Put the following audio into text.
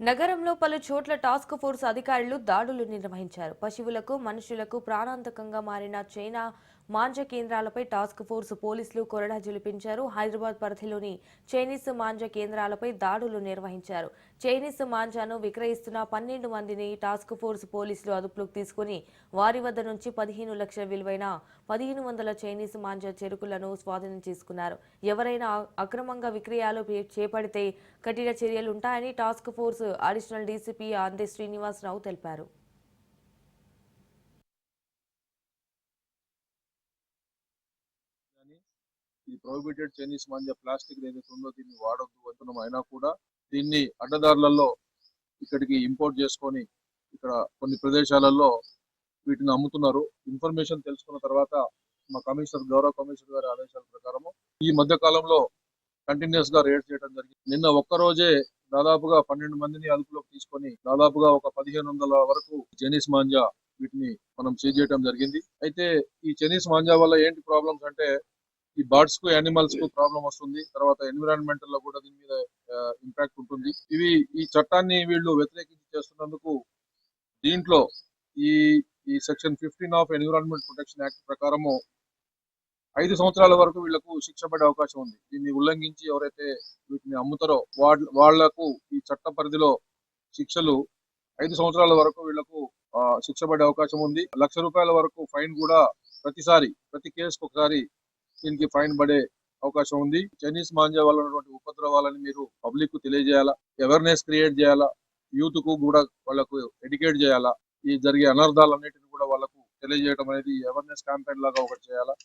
నగరంలో పలు చోట్ల టాస్క్ ఫోర్స్ అధికారులు దాడులు నిర్వహించారు. పశువులకు, మనుషులకు ప్రాణాంతకంగా మారిన చైనా మాంజ కేంద్రాలపై టాస్క్ ఫోర్స్ పోలీసులు కొరడా జులిపించారు. హైదరాబాద్ పరిధిలోని చైనీస్ మాంజ కేంద్రాలపై దాడులు నిర్వహించారు. చైనీస్ మాంజాను విక్రయిస్తున్న 12 మందిని టాస్క్ ఫోర్స్ పోలీసులు అదుపులోకి తీసుకుని వారి వద్ద నుంచి 15 లక్షల విలువైన 1500 చైనీస్ మాంజా చెరుకులను స్వాధీనం చేసుకున్నారు. ఎవరైనా అక్రమంగా విక్రయాలు చేపడితే కఠిన చర్యలుంటాయని టాస్క్ ఫోర్స్ అడిషనల్ డీసీపీ అందే శ్రీనివాసరావు తెలిపారు. ఈ ప్రొహిబిటెడ్ చైనీస్ మాంజా ప్లాస్టిక్ ఏదైతే ఉందో దీన్ని వాడొద్దు అంటున్నాం. అయినా కూడా దీన్ని అడ్డదారులలో ఇక్కడికి ఇంపోర్ట్ చేసుకొని ఇక్కడ కొన్ని ప్రదేశాలలో వీటిని అమ్ముతున్నారు. ఇన్ఫర్మేషన్ తెలుసుకున్న తర్వాత మా గౌరవ కమిషనర్ గారి ఆదేశాల ప్రకారము ఈ మధ్య కాలంలో కంటిన్యూస్ గా రేడ్ చేయడం జరిగింది. నిన్న ఒక్క రోజే దాదాపుగా 12 మందిని అదుపులోకి తీసుకొని దాదాపుగా ఒక 1500 వరకు చైనీస్ మాంజా వీటిని మనం సీజ్ చేయడం జరిగింది. అయితే ఈ చైనీస్ మాంజా వల్ల ఏంటి ప్రాబ్లమ్స్ అంటే ఈ బర్డ్స్ కు, యానిమల్స్ కు ప్రాబ్లం వస్తుంది. తర్వాత ఎన్విరాన్మెంటల్ లో కూడా దీని మీద ఇంపాక్ట్ ఉంటుంది. ఈ చట్టాన్ని వీళ్ళు వ్యతిరేకించి చేస్తున్నందుకు దీంట్లో ఈ ఈ section 15 of environment protection act ప్రకారము 5 సంవత్సరాల వరకు వీళ్లకు శిక్ష పడే అవకాశం ఉంది. దీన్ని ఉల్లంఘించి ఎవరైతే వీటిని అమ్ముతారో వాళ్లకు ఈ చట్ట పరిధిలో శిక్షలు 5 సంవత్సరాల వరకు వీళ్లకు శిక్ష పడే అవకాశం ఉంది. ₹1,00,000 వరకు ఫైన్ కూడా ప్రతి కేసుకు ఒకసారి దీనికి ఫైన్ పడే అవకాశం ఉంది. చైనీస్ మాంజా వల్ల ఉన్నటువంటి ఉపద్రవాలని మీరు పబ్లిక్ కు తెలియజేయాలా, అవేర్నెస్ క్రియేట్ చేయాలా, యూత్ కు కూడా వాళ్ళకు ఎడ్యుకేట్ చేయాలా, ఈ జరిగే అనర్థాలన్నిటిని కూడా వాళ్ళకు తెలియజేయడం అనేది అవేర్నెస్ క్యాంపెయిన్ లాగా ఒకటి చేయాలా.